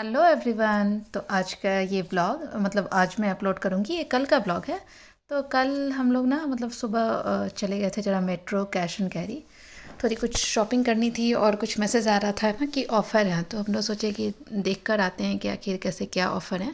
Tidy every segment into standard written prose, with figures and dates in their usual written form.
Hello everyone. तो आज का ये ब्लॉग मतलब आज मैं अपलोड करूँगी, ये कल का ब्लॉग है। तो कल हम लोग ना मतलब सुबह चले गए थे जरा मेट्रो कैश एंड कैरी। थोड़ी कुछ शॉपिंग करनी थी और कुछ मैसेज आ रहा था ना कि ऑफ़र है, तो हम लोग सोचे कि देख कर आते हैं कि आखिर कैसे क्या ऑफ़र है।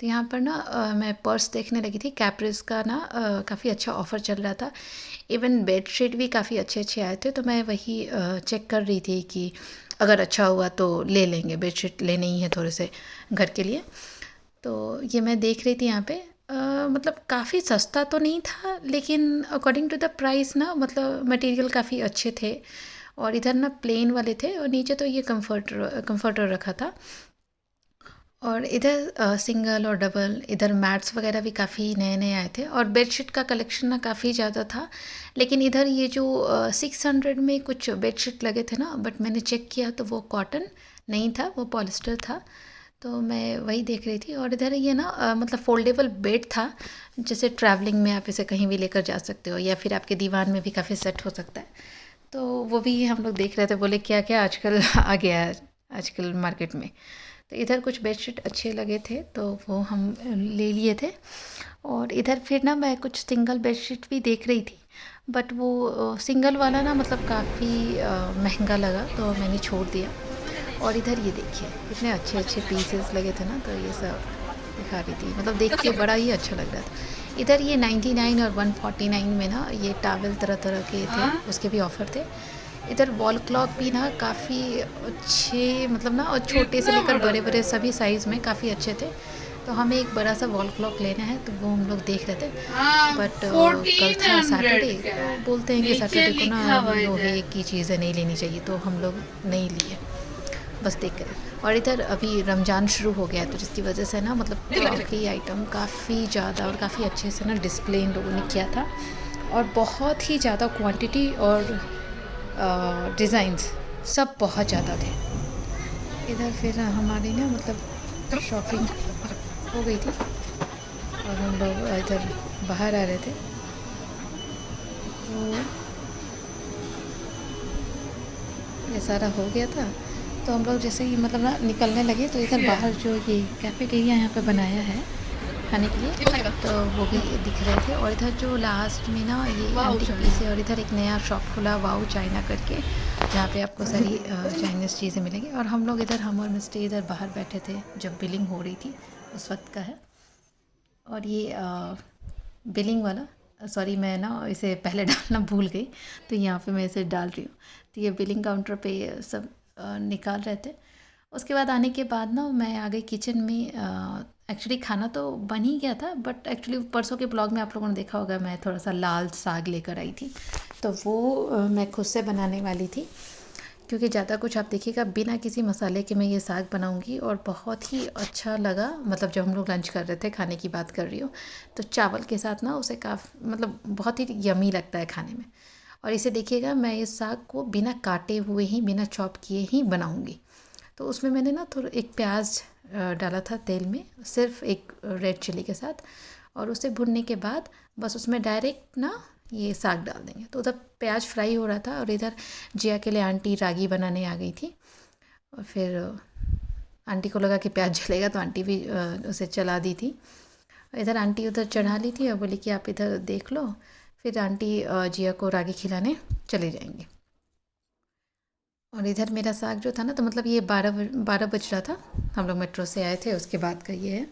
तो यहाँ पर ना मैं पर्स देखने लगी थी, कैप्रिस का ना काफ़ी अच्छा ऑफ़र चल रहा था। इवन बेडशीट भी काफ़ी अच्छे अच्छे आए थे, तो मैं वही चेक कर रही थी कि अगर अच्छा हुआ तो ले लेंगे। बेडशीट लेने ही है थोड़े से घर के लिए। तो ये मैं देख रही थी यहाँ पे मतलब काफ़ी सस्ता तो नहीं था, लेकिन अकॉर्डिंग टू द प्राइस ना मतलब मटेरियल काफ़ी अच्छे थे। और इधर ना प्लेन वाले थे और नीचे तो ये कंफर्टर रखा था। और इधर सिंगल और डबल इधर मैट्स वगैरह भी काफ़ी नए नए आए थे और बेडशीट का कलेक्शन ना काफ़ी ज़्यादा था। लेकिन इधर ये जो 600 में कुछ बेडशीट लगे थे ना, बट मैंने चेक किया तो वो कॉटन नहीं था, वो पॉलिस्टर था। तो मैं वही देख रही थी। और इधर ये ना मतलब फोल्डेबल बेड था, जैसे ट्रैवलिंग में आप इसे कहीं भी लेकर जा सकते हो या फिर आपके दीवान में भी काफ़ी सेट हो सकता है। तो वो भी हम लोग देख रहे थे, बोले क्या क्या आजकल आ गया है आजकल मार्केट में। तो इधर कुछ बेडशीट अच्छे लगे थे तो वो हम ले लिए थे। और इधर फिर ना मैं कुछ सिंगल बेडशीट भी देख रही थी, बट वो सिंगल वाला ना मतलब काफ़ी महंगा लगा तो मैंने छोड़ दिया। और इधर ये देखिए इतने अच्छे अच्छे पीसेस लगे थे ना, तो ये सब दिखा रही थी, मतलब देख के बड़ा ही अच्छा लग रहा था। इधर ये 99 और 149 में ना ये टावल तरह तरह के थे, उसके भी ऑफ़र थे। इधर वॉल क्लॉक भी ना काफ़ी अच्छे, मतलब ना और छोटे से लेकर बड़े बड़े सभी साइज़ में काफ़ी अच्छे थे। तो हमें एक बड़ा सा वॉल क्लॉक लेना है, तो वो हम लोग देख रहे थे। बट कल था 1400 सैटरडे, का तो बोलते हैं कि नीचे सैटरडे को ना लिखा हुआ लोहे इधर। की चीज़ें नहीं लेनी चाहिए, तो हम लोग नहीं लिए, बस देख कर। और इधर अभी रमज़ान शुरू हो गया है, तो जिसकी वजह से ना मतलब क्रॉकरी आइटम काफ़ी ज़्यादा और काफ़ी अच्छे से ना डिस्प्ले इन लोगों ने किया था। और बहुत ही ज़्यादा क्वांटिटी और डिज़ाइंस सब बहुत ज़्यादा थे। इधर फिर हमारी ना मतलब शॉपिंग हो गई थी और हम लोग इधर बाहर आ रहे थे। तो ये सारा हो गया था, तो हम लोग जैसे ही मतलब ना निकलने लगे, तो इधर बाहर जो ये कैफेटेरिया यहाँ पे बनाया है खाने के लिए, तो वो भी दिख रहे थे। और इधर जो लास्ट में ना ये वाओ एंटीक पीस है, और इधर एक नया शॉप खुला वाओ चाइना करके, जहाँ पे आपको सारी चाइनीज़ चीज़ें मिलेंगी। और हम लोग इधर हम और मिस्टर इधर बाहर बैठे थे जब बिलिंग हो रही थी, उस वक्त का है। और ये बिलिंग वाला, सॉरी मैं ना इसे पहले डालना भूल गई, तो यहाँ पे मैं इसे डाल रही हूँ। तो ये बिलिंग काउंटर पे ये सब निकाल रहे थे। उसके बाद आने के बाद ना मैं आ गई किचन में। एक्चुअली खाना तो बन ही गया था, बट एक्चुअली परसों के ब्लॉग में आप लोगों ने देखा होगा मैं थोड़ा सा लाल साग लेकर आई थी, तो वो मैं खुद से बनाने वाली थी। क्योंकि ज़्यादा कुछ आप देखिएगा, बिना किसी मसाले के मैं ये साग बनाऊंगी और बहुत ही अच्छा लगा। मतलब जब हम लोग लंच कर रहे थे, खाने की बात कर रही हूँ, तो चावल के साथ ना उसे काफ़ी मतलब बहुत ही यमी लगता है खाने में। और इसे देखिएगा, मैं इस साग को बिना काटे हुए ही, बिना चॉप किए ही बनाऊंगी। तो उसमें मैंने ना थोड़ा एक प्याज डाला था तेल में, सिर्फ एक रेड चिली के साथ। और उसे भुनने के बाद बस उसमें डायरेक्ट ना ये साग डाल देंगे। तो उधर प्याज फ्राई हो रहा था और इधर जिया के लिए आंटी रागी बनाने आ गई थी। और फिर आंटी को लगा कि प्याज जलेगा, तो आंटी भी उसे चला दी थी। इधर आंटी उधर चढ़ा ली थी और बोली कि आप इधर देख लो, फिर आंटी जिया को रागी खिलाने चले जाएंगे। और इधर मेरा साग जो था ना, तो मतलब ये 12 बज रहा था, हम लोग मेट्रो से आए थे, उसके बाद का ये है।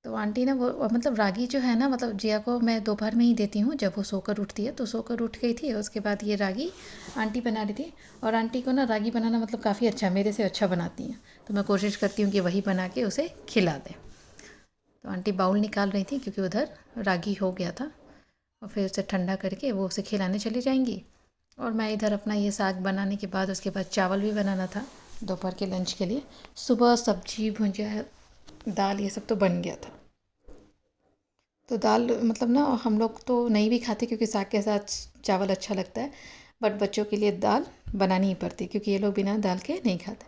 तो आंटी ना वो मतलब रागी जो है ना, मतलब जिया को मैं दोपहर में ही देती हूँ जब वो सोकर उठती है, तो सोकर उठ गई थी, उसके बाद ये रागी आंटी बना रही थी। और आंटी को ना रागी बनाना मतलब काफ़ी अच्छा, मेरे से अच्छा बनाती हैं, तो मैं कोशिश करती हूँ कि वही बना के उसे खिला दें। तो आंटी बाउल निकाल रही थी क्योंकि उधर रागी हो गया था, और फिर उसे ठंडा करके वो उसे खिलाने चली जाएंगी। और मैं इधर अपना ये साग बनाने के बाद उसके बाद चावल भी बनाना था दोपहर के लंच के लिए। सुबह सब्जी भुजिया दाल ये सब तो बन गया था। तो दाल मतलब ना हम लोग तो नहीं भी खाते क्योंकि साग के साथ चावल अच्छा लगता है, बट बच्चों के लिए दाल बनानी ही पड़ती क्योंकि ये लोग बिना दाल के नहीं खाते।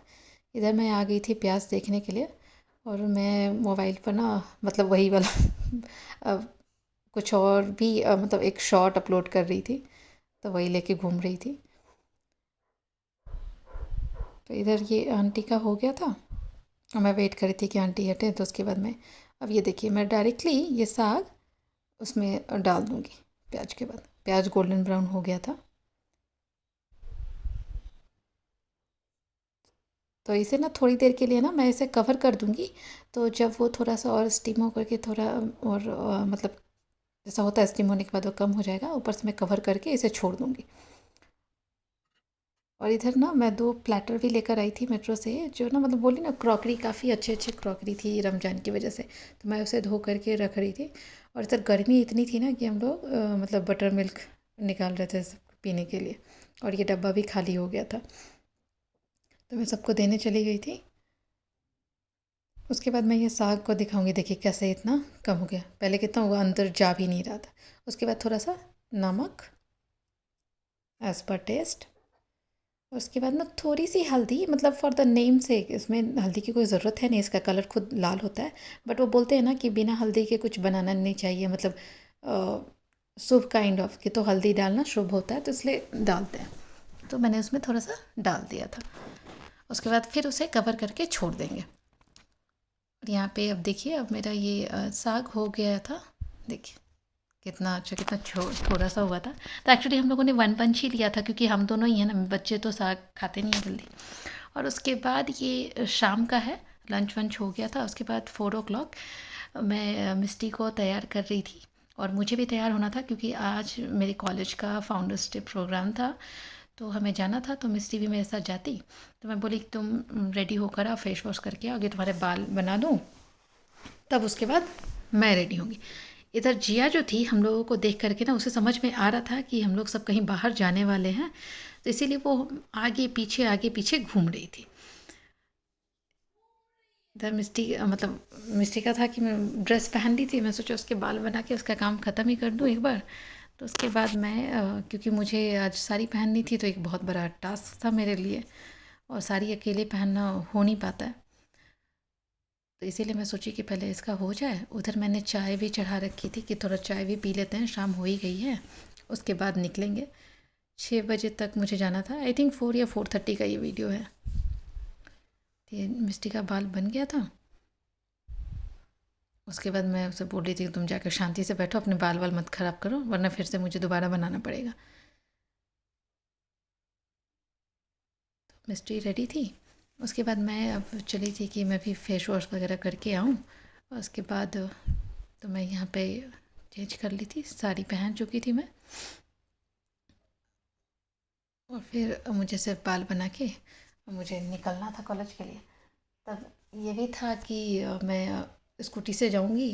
इधर मैं आ गई थी प्याज देखने के लिए, और मैं मोबाइल पर ना मतलब वही वाला कुछ और भी मतलब एक शॉर्ट अपलोड कर रही थी, तो वही लेके घूम रही थी। तो इधर ये आंटी का हो गया था और मैं वेट कर रही थी कि आंटी हटे, तो उसके बाद मैं अब ये देखिए मैं डायरेक्टली ये साग उसमें डाल दूँगी। प्याज के बाद प्याज गोल्डन ब्राउन हो गया था, तो इसे ना थोड़ी देर के लिए ना मैं इसे कवर कर दूँगी। तो जब वो थोड़ा सा और स्टीम होकर के थोड़ा और मतलब जैसा होता है स्टीम होने के बाद वो कम हो जाएगा, ऊपर से मैं कवर करके इसे छोड़ दूँगी। और इधर ना मैं 2 प्लेटर भी लेकर आई थी मेट्रो से, जो ना मतलब बोली ना क्रॉकरी काफ़ी अच्छी क्रॉकरी थी रमज़ान की वजह से, तो मैं उसे धो करके रख रही थी। और इधर गर्मी इतनी थी ना कि हम लोग मतलब बटर मिल्क निकाल रहे थे पीने के लिए, और ये डब्बा भी खाली हो गया था, तो मैं सबको देने चली गई थी। उसके बाद मैं ये साग को दिखाऊंगी, देखिए कैसे इतना कम हो गया, पहले कितना वो अंदर जा भी नहीं रहा था। उसके बाद थोड़ा सा नमक एज़ पर टेस्ट, और उसके बाद ना थोड़ी सी हल्दी, मतलब फॉर द नेम से, इसमें हल्दी की कोई ज़रूरत है नहीं, इसका कलर खुद लाल होता है, बट वो बोलते हैं ना कि बिना हल्दी के कुछ बनाना नहीं चाहिए, मतलब शुभ काइंड ऑफ कि तो हल्दी डालना शुभ होता है, तो इसलिए डालते हैं, तो मैंने उसमें थोड़ा सा डाल दिया था। उसके बाद फिर उसे कवर करके छोड़ देंगे। और यहाँ पे अब देखिए अब मेरा ये साग हो गया था, देखिए कितना अच्छा, कितना थोड़ा सा हुआ था। तो एक्चुअली हम लोगों ने 1 पंच ही लिया था, क्योंकि हम दोनों ही हैं ना, बच्चे तो साग खाते नहीं हैं जल्दी। और उसके बाद ये शाम का है, लंच वंच हो गया था। उसके बाद 4 o'clock मैं मिस्टी को तैयार कर रही थी, और मुझे भी तैयार होना था क्योंकि आज मेरे कॉलेज का फाउंडर्स डे प्रोग्राम था, तो हमें जाना था, तो मिस्टी भी मेरे साथ जाती। तो मैं बोली तुम रेडी होकर आओ, फेस वॉश करके आओगे, तुम्हारे बाल बना दूँ, तब उसके बाद मैं रेडी होंगी। इधर जिया जो थी हम लोगों को देख करके ना, उसे समझ में आ रहा था कि हम लोग सब कहीं बाहर जाने वाले हैं, तो इसीलिए वो आगे पीछे घूम रही थी। इधर मिस्टी मतलब मिस्टी का था कि मैं ड्रेस पहन ली थी, मैं सोचा उसके बाल बना के उसका काम ख़त्म ही कर दूँ एक बार। तो उसके बाद मैं क्योंकि मुझे आज साड़ी पहननी थी, तो एक बहुत बड़ा टास्क था मेरे लिए, और साड़ी अकेले पहनना हो नहीं पाता है, तो इसीलिए मैं सोची कि पहले इसका हो जाए। उधर मैंने चाय भी चढ़ा रखी थी कि थोड़ा चाय भी पी लेते हैं, शाम हो ही गई है, उसके बाद निकलेंगे। 6 बजे तक मुझे जाना था, आई थिंक 4 या 4:30 का ये वीडियो है। ये मिस्टी का बाल बन गया था। उसके बाद मैं उसे बोल रही थी कि तुम जाकर शांति से बैठो, अपने बाल वाल मत ख़राब करो, वरना फिर से मुझे दोबारा बनाना पड़ेगा। तो मिस्टी रेडी थी। उसके बाद मैं अब चली थी कि मैं भी फेस वॉश वगैरह करके आऊँ, और उसके बाद तो मैं यहाँ पे चेंज कर ली थी, साड़ी पहन चुकी थी मैं, और फिर मुझे सिर्फ बाल बना के मुझे निकलना था कॉलेज के लिए। तब ये भी था कि मैं स्कूटी से जाऊंगी,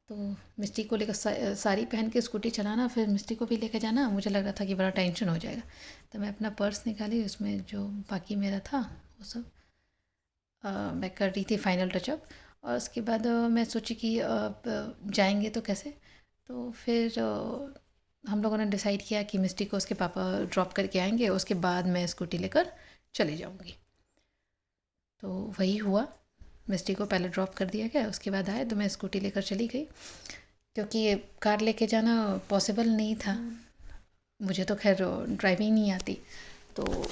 तो मिस्टी को लेकर साड़ी पहन के स्कूटी चलाना, फिर मिस्टी को भी लेकर जाना, मुझे लग रहा था कि बड़ा टेंशन हो जाएगा। तो मैं अपना पर्स निकाली, उसमें जो बाकी मेरा था वो सब मैं कर रही थी फाइनल टचअप। और उसके बाद मैं सोची कि जाएंगे तो कैसे, तो फिर हम लोगों ने डिसाइड किया कि मिस्टी को उसके पापा ड्रॉप करके आएंगे, उसके बाद मैं स्कूटी लेकर चले जाऊंगी। तो वही हुआ, मिस्टी को पहले ड्रॉप कर दिया गया, उसके बाद आए तो मैं स्कूटी लेकर चली गई, क्योंकि ये कार लेके जाना पॉसिबल नहीं था। मुझे तो खैर ड्राइविंग नहीं आती, तो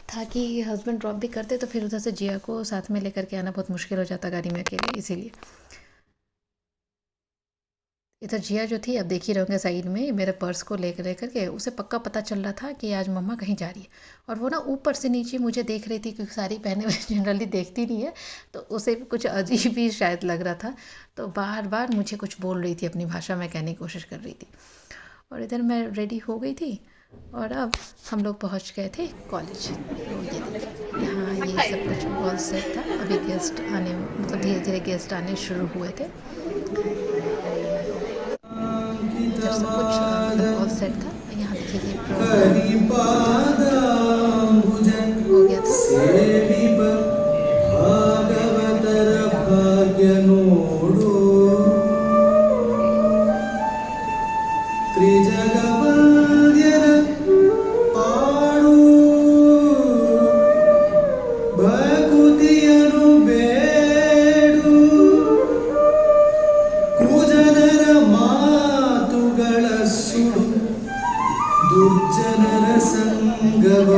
था कि हस्बैंड ड्रॉप भी करते तो फिर उधर से जिया को साथ में लेकर के आना बहुत मुश्किल हो जाता गाड़ी में अकेले, इसीलिए। इधर जिया जो थी, अब देख ही रहोगे साइड में मेरे पर्स को लेकर के, उसे पक्का पता चल रहा था कि आज मम्मा कहीं जा रही है, और वो ना ऊपर से नीचे मुझे देख रही थी, क्योंकि साड़ी पहने हुए जनरली देखती नहीं है, तो उसे कुछ अजीब ही शायद लग रहा था, तो बार बार मुझे कुछ बोल रही थी, अपनी भाषा में कहने की कोशिश कर रही थी। और इधर मैं रेडी हो गई थी, और अब हम लोग पहुंच गए थे कॉलेज। तो ये देखिए यहाँ ये सब कुछ ऑल सेट था, अभी गेस्ट आने मतलब धीरे धीरे गेस्ट आने शुरू हुए थे। इधर सब कुछ मतलब ऑल सेट था। यहाँ देखिए ये हो गया था। ದುರ್ಜನರ ಸಂಗವ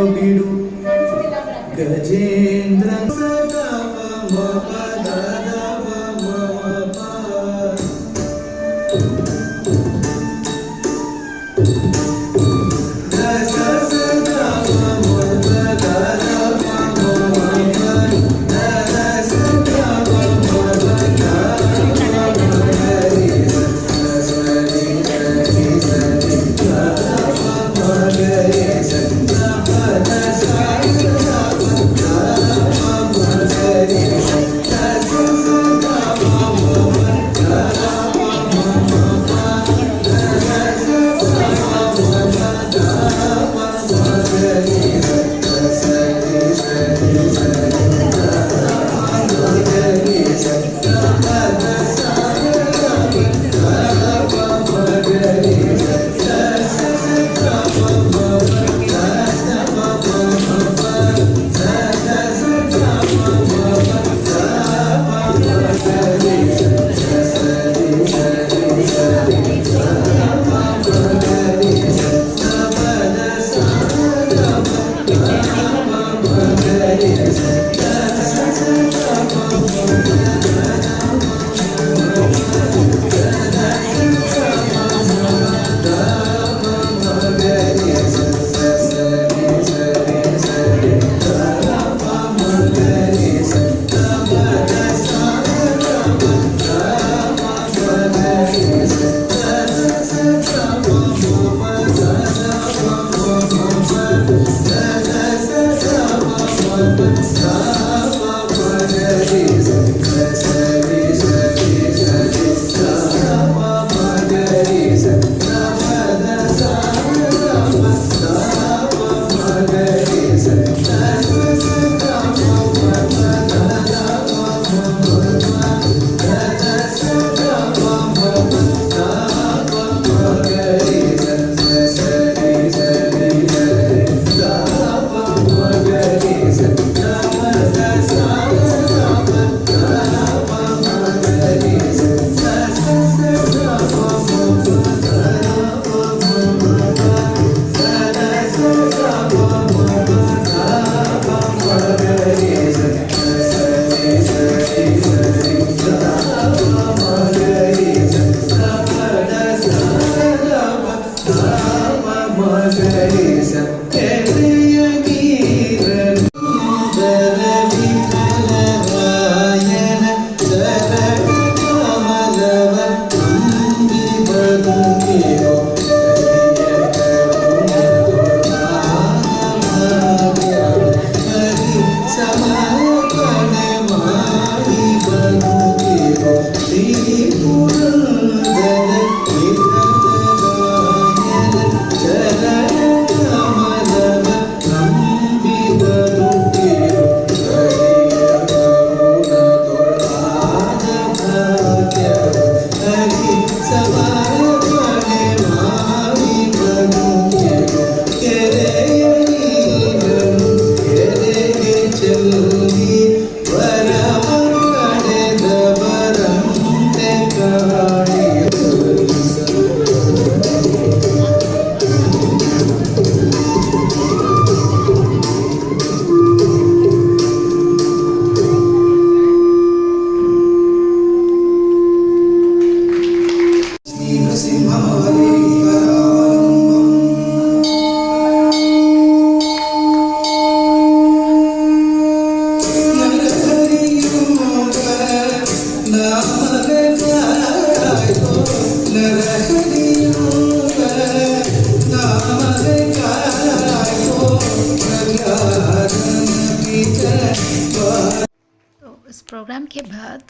इस प्रोग्राम के बाद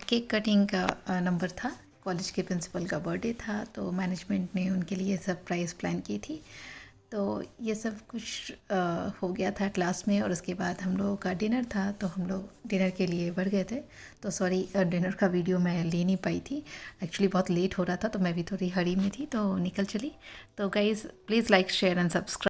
केक कटिंग का नंबर था। कॉलेज के प्रिंसिपल का बर्थडे था, तो मैनेजमेंट ने उनके लिए सरप्राइज़ प्लान की थी। तो ये सब कुछ हो गया था क्लास में, और उसके बाद हम लोगों का डिनर था, तो हम लोग डिनर के लिए बढ़ गए थे। तो सॉरी, डिनर का वीडियो मैं ले नहीं पाई थी। एक्चुअली बहुत लेट हो रहा था, तो मैं भी थोड़ी हरी में थी, तो निकल चली। तो guys, please like, share and subscribe.